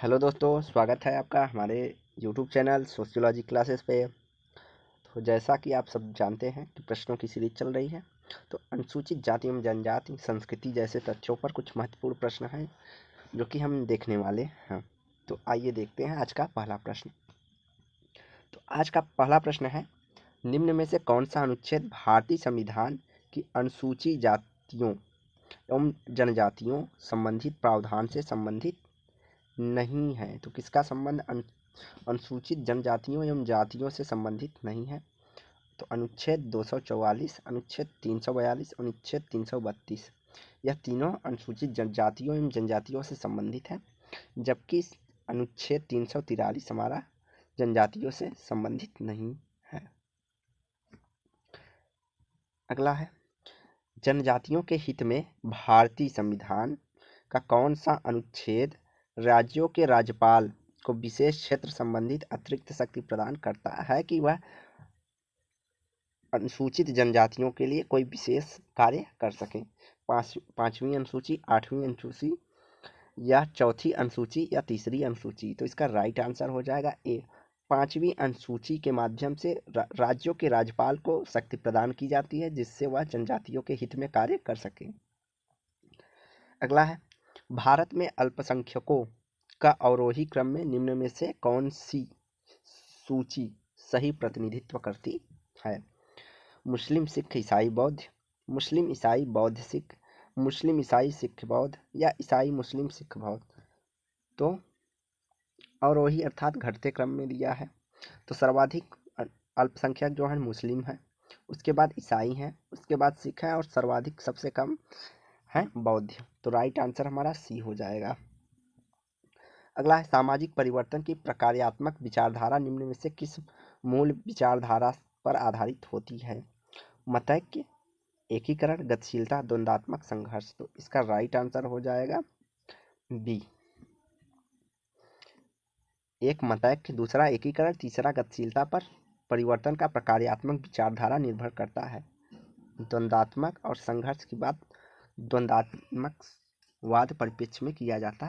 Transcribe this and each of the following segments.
Hello दोस्तों, स्वागत है आपका हमारे यूट्यूब चैनल सोशियोलॉजी क्लासेस पे। तो जैसा कि आप सब जानते हैं कि प्रश्नों की सीरीज चल रही है, तो अनुसूचित जाति एवं जनजाति संस्कृति जैसे तथ्यों पर कुछ महत्वपूर्ण प्रश्न हैं जो कि हम देखने वाले हैं। तो आइए देखते हैं आज का पहला प्रश्न। तो आज का पहला प्रश्न है, निम्न में से कौन सा अनुच्छेद भारतीय संविधान की अनुसूचित जातियों एवं जनजातियों संबंधित प्रावधान से संबंधित नहीं है? तो किसका संबंध अनुसूचित जनजातियों एवं जातियों से संबंधित नहीं है? तो अनुच्छेद 244, अनुच्छेद 342, अनुच्छेद 332, यह तीनों अनुसूचित जनजातियों एवं जनजातियों से संबंधित है, जबकि अनुच्छेद 343 हमारा जनजातियों से संबंधित नहीं है। अगला है, जनजातियों के हित में भारतीय संविधान का कौन सा अनुच्छेद राज्यों के राज्यपाल को विशेष क्षेत्र संबंधित अतिरिक्त शक्ति प्रदान करता है कि वह अनुसूचित जनजातियों के लिए कोई विशेष कार्य कर सकें? पांचवी अनुसूची, आठवीं अनुसूची या चौथी अनुसूची या तीसरी अनुसूची? तो इसका राइट आंसर हो जाएगा ए, पांचवी अनुसूची के माध्यम से राज्यों के राज्यपाल को शक्ति प्रदान की जाती है जिससे वह जनजातियों के हित में कार्य कर सके। अगला है, भारत में अल्पसंख्यकों का अवरोही क्रम में निम्न में से कौन सी सूची सही प्रतिनिधित्व करती है? मुस्लिम, सिख, ईसाई, बौद्ध, मुस्लिम, ईसाई, बौद्ध, सिख, मुस्लिम, ईसाई, सिख, बौद्ध या ईसाई, मुस्लिम, सिख, बौद्ध? तो अवरोही अर्थात घटते क्रम में दिया है। तो सर्वाधिक अल्पसंख्यक जो है मुस्लिम है, उसके बाद ईसाई हैं, उसके बाद सिख है और सर्वाधिक सबसे कम है बौद्ध। तो राइट आंसर हमारा सी हो जाएगा। अगला है, सामाजिक परिवर्तन की प्रक्रियात्मक विचारधारा निम्न में से किस मूल विचारधारा पर आधारित होती है? मतैक्य, एकीकरण, गतिशीलता, द्वंद्वात्मक संघर्ष? तो इसका राइट आंसर हो जाएगा बी, एक मतैक्य, दूसरा एकीकरण, तीसरा गतिशीलता पर परिवर्तन का प्रक्रियात्मक विचारधारा निर्भर करता है। द्वंद्वात्मक और संघर्ष की बात द्वंद्वात्मक वाद परिप्रेक्ष्य में किया जाता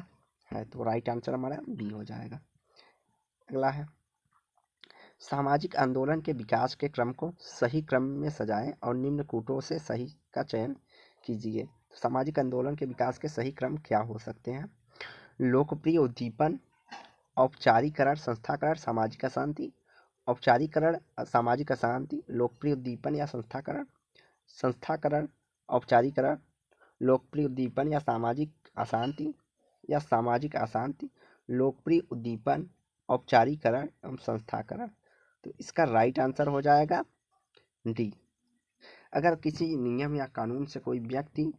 है। तो राइट आंसर हमारा बी हो जाएगा। अगला है, सामाजिक आंदोलन के विकास के क्रम को सही क्रम में सजाएं और निम्न कूटों से सही का चयन कीजिए। सामाजिक आंदोलन के विकास के सही क्रम क्या हो सकते हैं? लोकप्रिय उद्दीपन, औपचारीकरण, संस्थाकरण, सामाजिक अशांति। औपचारीकरण, सामाजिक अशांति, लोकप्रिय उद्दीपन या संस्थाकरण। संस्थाकरण, औपचारीकरण, लोकप्रिय उद्दीपन या सामाजिक अशांति, या सामाजिक अशांति, लोकप्रिय उद्दीपन, औपचारीकरण एवं संस्थाकरण? तो इसका राइट आंसर हो जाएगा डी। अगर किसी नियम या कानून से कोई व्यक्ति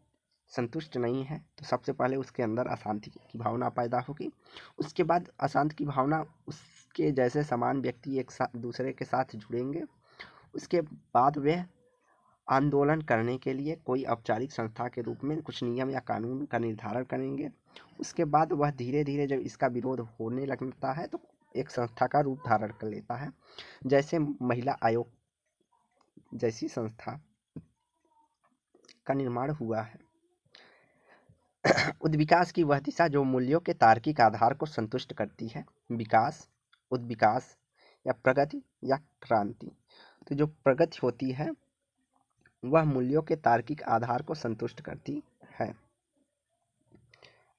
संतुष्ट नहीं है तो सबसे पहले उसके अंदर अशांति की भावना पैदा होगी, उसके बाद अशांति की भावना उसके जैसे समान व्यक्ति एक साथ दूसरे के साथ जुड़ेंगे, उसके बाद वे आंदोलन करने के लिए कोई औपचारिक संस्था के रूप में कुछ नियम या कानून का निर्धारण करेंगे। उसके बाद वह धीरे धीरे जब इसका विरोध होने लगता है तो एक संस्था का रूप धारण कर लेता है, जैसे महिला आयोग जैसी संस्था का निर्माण हुआ है। उद्विकास की वह दिशा जो मूल्यों के तार्किक आधार को संतुष्ट करती है। विकास, उद्विकास या प्रगति या क्रांति? तो जो प्रगति होती है वह मूल्यों के तार्किक आधार को संतुष्ट करती है।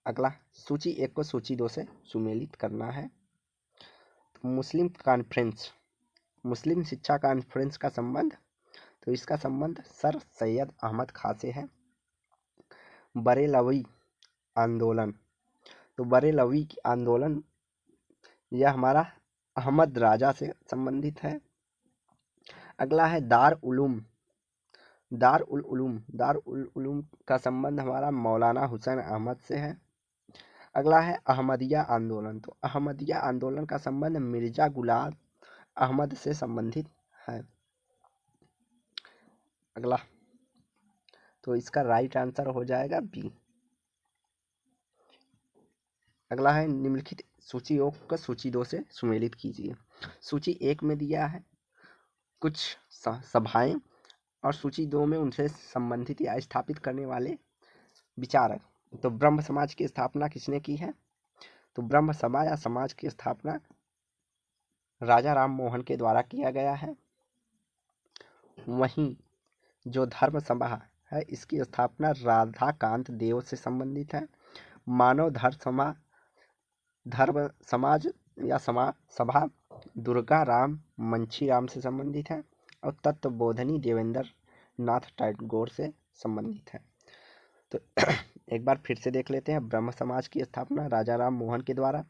अगला, सूची 1 को सूची 2 से सुमेलित करना है। तो मुस्लिम कॉन्फ्रेंस, मुस्लिम शिक्षा कॉन्फ्रेंस का संबंध, तो इसका संबंध सर सैयद अहमद खां से है। बरेलवी आंदोलन, तो बरेलवी आंदोलन यह हमारा अहमद राजा से संबंधित है। अगला है दार उल उलूम का संबंध हमारा मौलाना हुसैन अहमद से है। अगला है अहमदिया आंदोलन, तो अहमदिया आंदोलन का संबंध मिर्जा गुलाम अहमद से संबंधित है। अगला, तो इसका राइट आंसर हो जाएगा बी। अगला है, निम्नलिखित सूची 1 को सूची 2 से सुमेलित कीजिए। सूची 1 में दिया है कुछ सभाएं और सूची 2 में उनसे संबंधित या स्थापित करने वाले विचारक। तो ब्रह्म समाज की स्थापना किसने की है? तो ब्रह्म सभा या समाज की स्थापना राजा राम मोहन के द्वारा किया गया है। वहीं जो धर्म सभा है इसकी स्थापना राधाकांत देव से संबंधित है। मानव धर्म समाज या सभा दुर्गा राम मंछी राम से संबंधित है और तत्वबोधनी देवेंद्र नाथ टैगोर से संबंधित है। तो एक बार फिर से देख लेते हैं। ब्रह्म समाज की स्थापना राजा राम मोहन के द्वारा,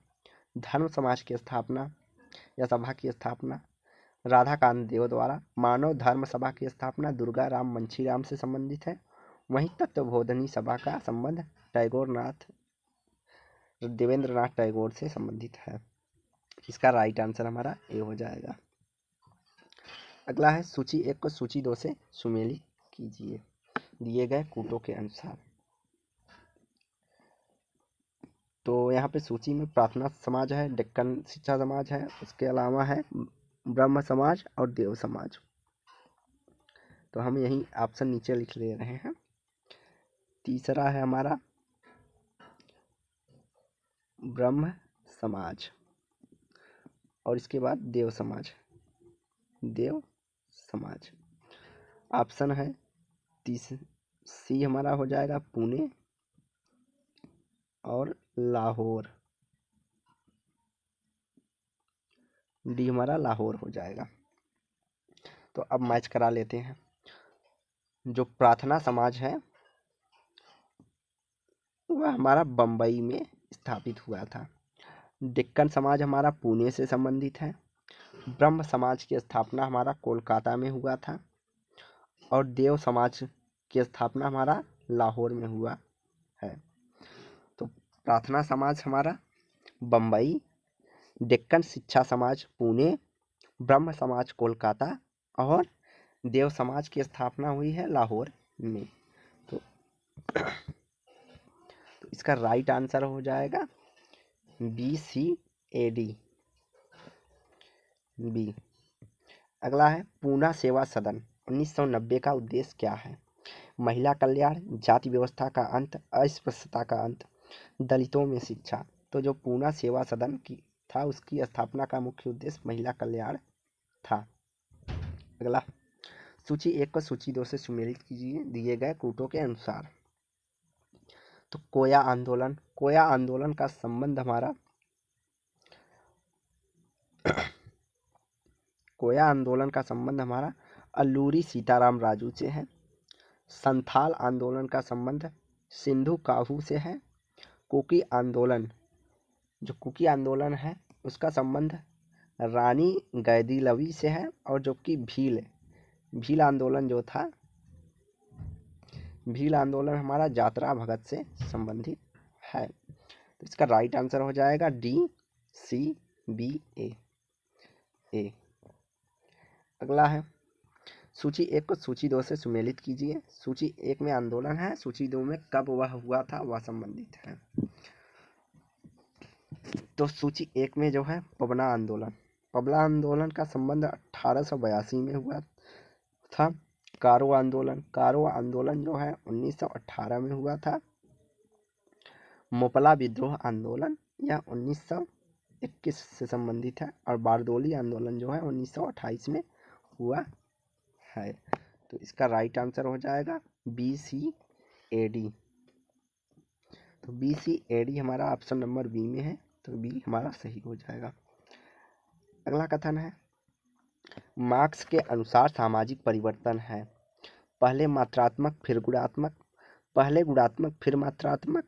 धर्म समाज की स्थापना या सभा की स्थापना राधाकांत देव द्वारा, मानव धर्म सभा की स्थापना दुर्गा राम मंछी राम से संबंधित है। वहीं तत्वबोधनी सभा का संबंध देवेंद्र नाथ टैगोर से संबंधित है। इसका राइट आंसर हमारा ए हो जाएगा। अगला है सूची 1 को सूची 2 से सुमेलित कीजिए दिए गए कूटों के अनुसार। तो यहाँ पे सूची में प्रार्थना समाज है, डेक्कन शिक्षा समाज है, उसके अलावा है ब्रह्म समाज और देव समाज। तो हम यही ऑप्शन नीचे लिख ले रहे हैं। तीसरा है हमारा ब्रह्म समाज और इसके बाद देव समाज। ऑप्शन है सी हमारा हो जाएगा पुणे और लाहौर, डी हमारा लाहौर हो जाएगा। तो अब मैच करा लेते हैं। जो प्रार्थना समाज है वह हमारा बम्बई में स्थापित हुआ था। डेक्कन समाज हमारा पुणे से संबंधित है। ब्रह्म समाज की स्थापना हमारा कोलकाता में हुआ था और देव समाज की स्थापना हमारा लाहौर में हुआ है। तो प्रार्थना समाज हमारा बम्बई, डेक्कन शिक्षा समाज पुणे, ब्रह्म समाज कोलकाता और देव समाज की स्थापना हुई है लाहौर में। तो इसका राइट आंसर हो जाएगा BCAD बी। अगला है पूना सेवा सदन 1990 का उद्देश्य क्या है? महिला कल्याण, जाति व्यवस्था का अंत, अस्पृश्यता का अंत, दलितों में शिक्षा। तो जो पूना सेवा सदन की था उसकी स्थापना का मुख्य उद्देश्य महिला कल्याण था। अगला सूची 1 को सूची 2 से सुमेलित कीजिए दिए गए कूटों के अनुसार। तो कोया आंदोलन का संबंध हमारा अल्लूरी सीताराम राजू से है। संथाल आंदोलन का संबंध सिंधु काहू से है। कुकी आंदोलन है उसका संबंध रानी गैदीलवी से है। और जो कि भील आंदोलन जो था, भील आंदोलन हमारा जात्रा भगत से संबंधित है। तो इसका राइट आंसर हो जाएगा DCBA। अगला है सूची 1 को सूची 2 से सुमेलित कीजिए। सूची 1 में आंदोलन है, सूची 2 में कब वह हुआ था वह संबंधित है। तो सूची 1 में जो है पबना आंदोलन का संबंध 1882 में हुआ था। कारो आंदोलन जो है 1918 में हुआ था। मोपला विद्रोह आंदोलन यह 1921 से संबंधित है और बारदोली आंदोलन जो है 1928 में हुआ है। तो इसका राइट आंसर हो जाएगा BCAD। तो BCAD हमारा ऑप्शन नंबर बी में है, तो बी हमारा सही हो जाएगा। अगला कथन है मार्क्स के अनुसार सामाजिक परिवर्तन है पहले मात्रात्मक फिर गुणात्मक, पहले गुणात्मक फिर मात्रात्मक,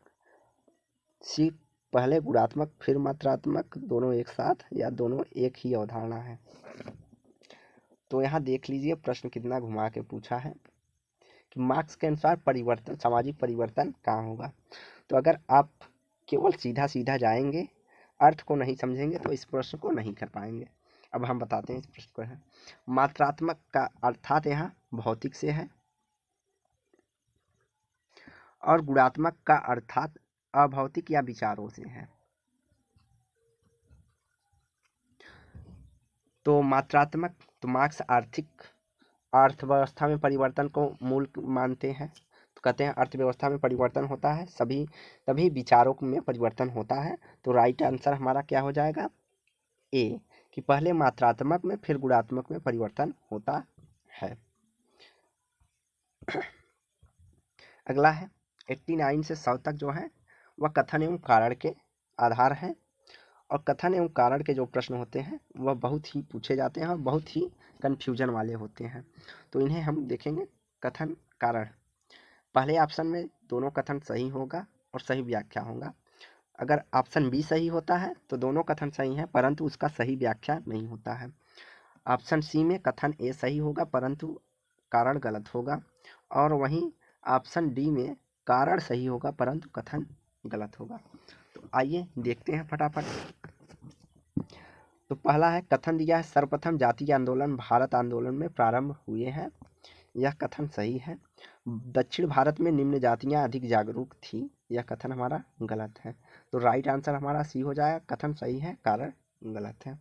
सी पहले गुणात्मक फिर मात्रात्मक, दोनों एक साथ, या दोनों एक ही अवधारणा है। तो यहाँ देख लीजिए प्रश्न कितना घुमा के पूछा है कि मार्क्स के अनुसार सामाजिक परिवर्तन कहाँ होगा। तो अगर आप केवल सीधा सीधा जाएंगे, अर्थ को नहीं समझेंगे तो इस प्रश्न को नहीं कर पाएंगे। अब हम बताते हैं इस प्रश्न को है। मात्रात्मक का अर्थात यहाँ भौतिक से है और गुणात्मक का अर्थात अभौतिक या विचारों से है। तो मात्रात्मक तो मार्क्स अर्थव्यवस्था में परिवर्तन को मूल मानते हैं। तो कहते हैं अर्थव्यवस्था में परिवर्तन होता है तभी विचारों में परिवर्तन होता है। तो राइट आंसर हमारा क्या हो जाएगा, ए, कि पहले मात्रात्मक में फिर गुणात्मक में परिवर्तन होता है। अगला है 89 से 100 तक जो है वह कथन एवं कारण के आधार हैं, और कथन एवं कारण के जो प्रश्न होते हैं वह बहुत ही पूछे जाते हैं और बहुत ही कन्फ्यूजन वाले होते हैं। तो इन्हें हम देखेंगे। कथन कारण, पहले ऑप्शन में दोनों कथन सही होगा और सही व्याख्या होगा। अगर ऑप्शन बी सही होता है तो दोनों कथन सही हैं परंतु उसका सही व्याख्या नहीं होता है। ऑप्शन सी में कथन ए सही होगा परंतु कारण गलत होगा, और वहीं ऑप्शन डी में कारण सही होगा परंतु कथन गलत होगा। तो आइए देखते हैं फटाफट। तो पहला है कथन दिया है सर्वप्रथम जातीय आंदोलन भारत आंदोलन में प्रारंभ हुए हैं, यह कथन सही है। दक्षिण भारत में निम्न जातियां अधिक जागरूक थी, यह कथन हमारा गलत है। तो राइट आंसर हमारा सी हो जाएगा, कथन सही है कारण गलत है।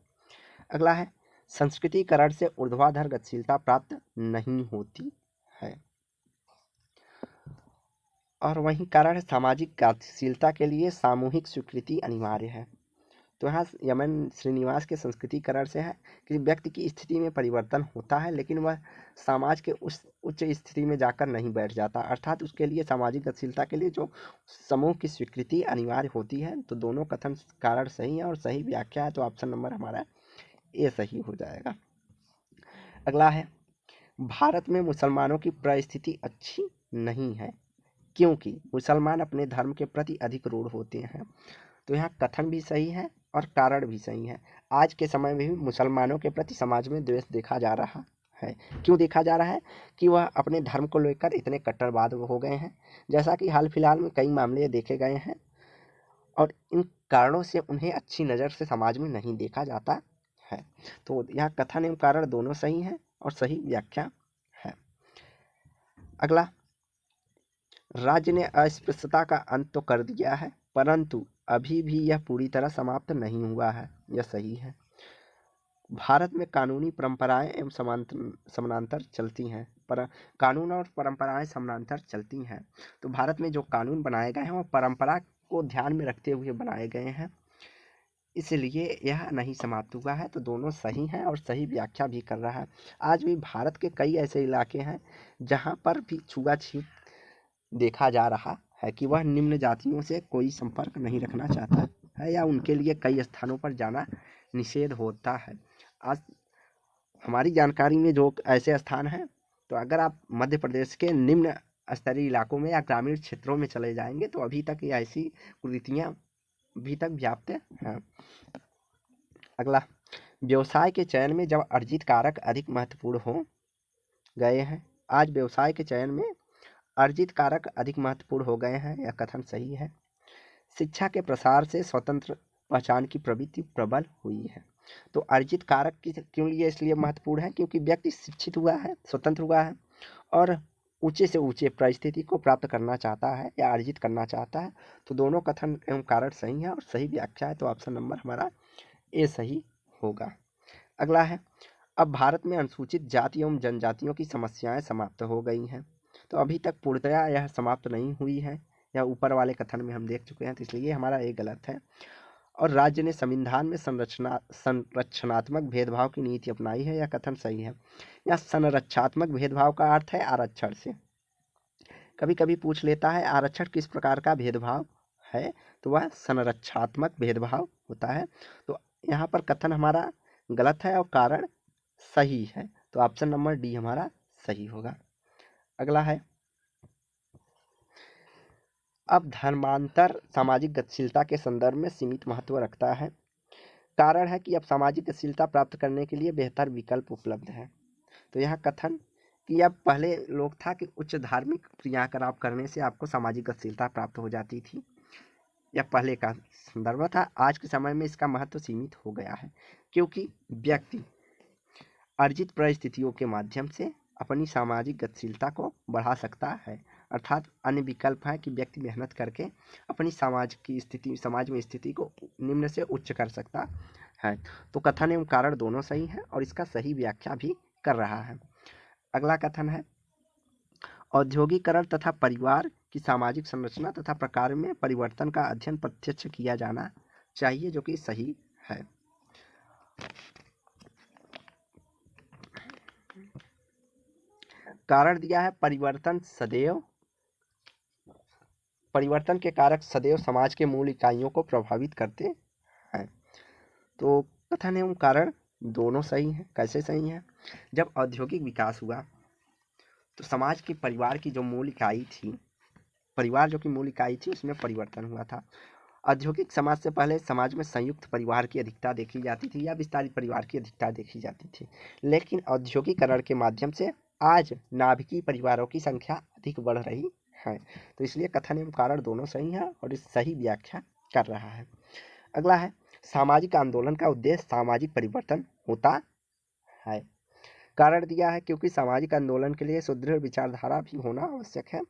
अगला है संस्कृतिकरण से ऊर्ध्वाधर गतिशीलता प्राप्त नहीं होती है, और वही कारण है सामाजिक गतिशीलता के लिए सामूहिक स्वीकृति अनिवार्य है। तो यहाँ यमन श्रीनिवास के संस्कृतिकरण से है कि व्यक्ति की स्थिति में परिवर्तन होता है लेकिन वह समाज के उस उच्च स्थिति में जाकर नहीं बैठ जाता, अर्थात उसके लिए सामाजिक गतिशीलता के लिए जो समूह की स्वीकृति अनिवार्य होती है। तो दोनों कथन कारण सही है और सही व्याख्या है, तो ऑप्शन नंबर हमारा ए सही हो जाएगा। अगला है भारत में मुसलमानों की परिस्थिति अच्छी नहीं है क्योंकि मुसलमान अपने धर्म के प्रति अधिक रूढ़ होते हैं। तो यहाँ कथन भी सही है और कारण भी सही है। आज के समय में भी मुसलमानों के प्रति समाज में द्वेष देखा जा रहा है। क्यों देखा जा रहा है कि वह अपने धर्म को लेकर इतने कट्टरवाद हो गए हैं, जैसा कि हाल फिलहाल में कई मामले देखे गए हैं, और इन कारणों से उन्हें अच्छी नज़र से समाज में नहीं देखा जाता है। तो यहाँ कथन एवं कारण दोनों सही हैं और सही व्याख्या है। अगला, राज्य ने अस्पृश्यता का अंत तो कर दिया है परंतु अभी भी यह पूरी तरह समाप्त नहीं हुआ है, यह सही है। भारत में कानूनी परंपराएं एवं समानांतर चलती हैं, पर कानून और परंपराएं समानांतर चलती हैं। तो भारत में जो कानून बनाए गए हैं वो परंपरा को ध्यान में रखते हुए बनाए गए हैं, इसलिए यह नहीं समाप्त हुआ है। तो दोनों सही हैं और सही व्याख्या भी कर रहा है। आज भी भारत के कई ऐसे इलाके हैं जहाँ पर भी छुआछूत देखा जा रहा है कि वह निम्न जातियों से कोई संपर्क नहीं रखना चाहता है या उनके लिए कई स्थानों पर जाना निषेध होता है। आज हमारी जानकारी में जो ऐसे स्थान हैं, तो अगर आप मध्य प्रदेश के निम्न स्तरीय इलाकों में या ग्रामीण क्षेत्रों में चले जाएंगे तो अभी तक ये ऐसी कुरीतियाँ अभी तक व्याप्त हैं। अगला, व्यवसाय के चयन में जब अर्जित कारक अधिक महत्वपूर्ण हो गए हैं, आज व्यवसाय के चयन में अर्जित कारक अधिक महत्वपूर्ण हो गए हैं, यह कथन सही है। शिक्षा के प्रसार से स्वतंत्र पहचान की प्रवृत्ति प्रबल हुई है। तो अर्जित कारक की क्यों लिए इसलिए महत्वपूर्ण है क्योंकि व्यक्ति शिक्षित हुआ है, स्वतंत्र हुआ है और ऊंचे से ऊंचे परिस्थिति को प्राप्त करना चाहता है या अर्जित करना चाहता है। तो दोनों कथन एवं कारण सही है और सही व्याख्या है, तो ऑप्शन नंबर हमारा ए सही होगा। अगला है, अब भारत में अनुसूचित जाति एवं जनजातियों की समस्याएं समाप्त हो गई हैं। तो अभी तक पूर्णतया यह समाप्त नहीं हुई है, यह ऊपर वाले कथन में हम देख चुके हैं, तो इसलिए हमारा ये गलत है। और राज्य ने संविधान में संरचनात्मक भेदभाव की नीति अपनाई है, यह कथन सही है। यह संरक्षात्मक भेदभाव का अर्थ है आरक्षण से। कभी कभी पूछ लेता है आरक्षण किस प्रकार का भेदभाव है, तो वह संरक्षात्मक भेदभाव होता है। तो यहाँ पर कथन हमारा गलत है और कारण सही है, तो ऑप्शन नंबर डी हमारा सही होगा। अगला है, अब धर्मांतर सामाजिक गतिशीलता के संदर्भ में सीमित महत्व रखता है। कारण है कि अब सामाजिक गतिशीलता प्राप्त करने के लिए बेहतर विकल्प उपलब्ध है। तो यह कथन कि अब पहले लोग था कि उच्च धार्मिक क्रियाकलाप करने से आपको सामाजिक गतिशीलता प्राप्त हो जाती थी, यह पहले का संदर्भ था। आज के समय में इसका महत्व सीमित हो गया है क्योंकि व्यक्ति अर्जित परिस्थितियों के माध्यम से अपनी सामाजिक गतिशीलता को बढ़ा सकता है, अर्थात अन्य विकल्प है कि व्यक्ति मेहनत करके अपनी समाज में स्थिति को निम्न से उच्च कर सकता है। तो कथन एवं कारण दोनों सही है और इसका सही व्याख्या भी कर रहा है। अगला कथन है, औद्योगिकरण तथा परिवार की सामाजिक संरचना तथा प्रकार में परिवर्तन का अध्ययन प्रत्यक्ष किया जाना चाहिए, जो कि सही है। कारण दिया है परिवर्तन के कारक सदैव समाज के मूल इकाइयों को प्रभावित करते हैं। तो कथन एवं कारण दोनों सही हैं। कैसे सही हैं? जब औद्योगिक विकास हुआ तो समाज की परिवार की जो मूल इकाई थी, परिवार जो कि मूल इकाई थी, उसमें परिवर्तन हुआ था। औद्योगिक समाज से पहले समाज में संयुक्त परिवार की अधिकता देखी जाती थी या विस्तारित परिवार की अधिकता देखी जाती थी, लेकिन औद्योगिकरण के माध्यम से आज नाभिकीय परिवारों की संख्या अधिक बढ़ रही है। तो इसलिए कथन एवं कारण दोनों सही हैं और इस सही व्याख्या कर रहा है। अगला है सामाजिक आंदोलन का उद्देश्य सामाजिक परिवर्तन होता है। कारण दिया है क्योंकि सामाजिक आंदोलन के लिए सुदृढ़ विचारधारा भी होना आवश्यक है।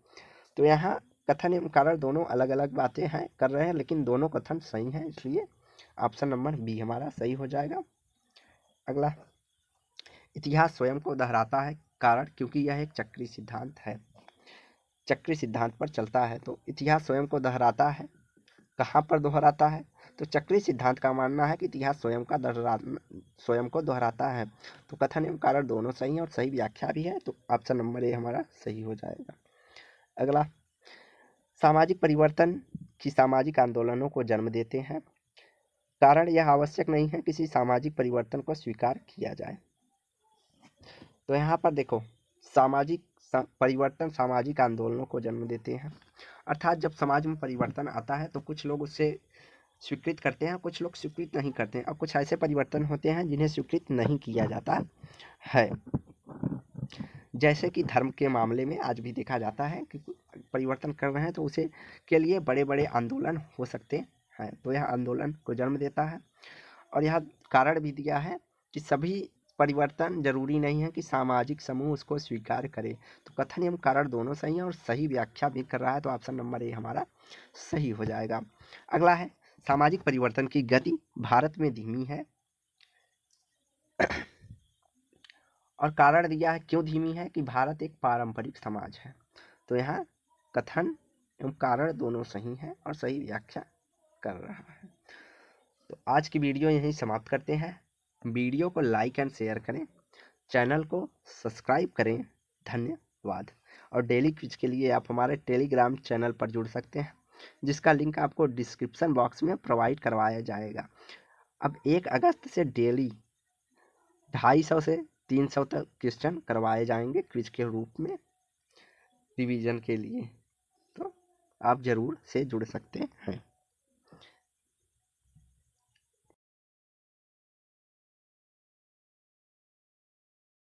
तो यहाँ कथन एवं कारण दोनों अलग अलग बातें हैं कर रहे हैं, लेकिन दोनों कथन सही हैं, इसलिए ऑप्शन नंबर बी हमारा सही हो जाएगा। अगला, इतिहास स्वयं को दोहराता है। कारण क्योंकि यह एक चक्रीय सिद्धांत है, चक्रीय सिद्धांत पर चलता है। तो इतिहास स्वयं को दोहराता है। कहाँ पर दोहराता है? तो चक्रीय सिद्धांत का मानना है कि इतिहास स्वयं को दोहराता है। तो कथन एवं कारण दोनों सही हैं और सही व्याख्या भी है, तो ऑप्शन नंबर ए हमारा सही हो जाएगा। अगला, सामाजिक परिवर्तन की सामाजिक आंदोलनों को जन्म देते हैं। कारण यह आवश्यक नहीं है किसी सामाजिक परिवर्तन को स्वीकार किया जाए। तो यहाँ पर देखो, सामाजिक परिवर्तन सामाजिक आंदोलनों को जन्म देते हैं, अर्थात जब समाज में परिवर्तन आता है तो कुछ लोग उससे स्वीकृत करते हैं, कुछ लोग स्वीकृत नहीं करते हैं, और कुछ ऐसे परिवर्तन होते हैं जिन्हें स्वीकृत नहीं किया जाता है। जैसे कि धर्म के मामले में आज भी देखा जाता है कि परिवर्तन कर रहे हैं तो उसे के लिए बड़े बड़े आंदोलन हो सकते हैं, तो यह आंदोलन को जन्म देता है। और यह कारण भी दिया है कि सभी परिवर्तन जरूरी नहीं है कि सामाजिक समूह उसको स्वीकार करे। तो कथन एवं कारण दोनों सही हैं और सही व्याख्या भी कर रहा है, तो ऑप्शन नंबर ए हमारा सही हो जाएगा। अगला है सामाजिक परिवर्तन की गति भारत में धीमी है। और कारण दिया है क्यों धीमी है, कि भारत एक पारंपरिक समाज है। तो यहाँ कथन एवं कारण दोनों सही हैं और सही व्याख्या कर रहा है। तो आज की वीडियो यहीं समाप्त करते हैं। वीडियो को लाइक एंड शेयर करें, चैनल को सब्सक्राइब करें। धन्यवाद। और डेली क्विज के लिए आप हमारे टेलीग्राम चैनल पर जुड़ सकते हैं, जिसका लिंक आपको डिस्क्रिप्शन बॉक्स में प्रोवाइड करवाया जाएगा। अब 1 अगस्त से डेली 250 से 300 तक क्वेश्चन करवाए जाएंगे क्विज के रूप में रिवीजन के लिए, तो आप ज़रूर से जुड़ सकते हैं।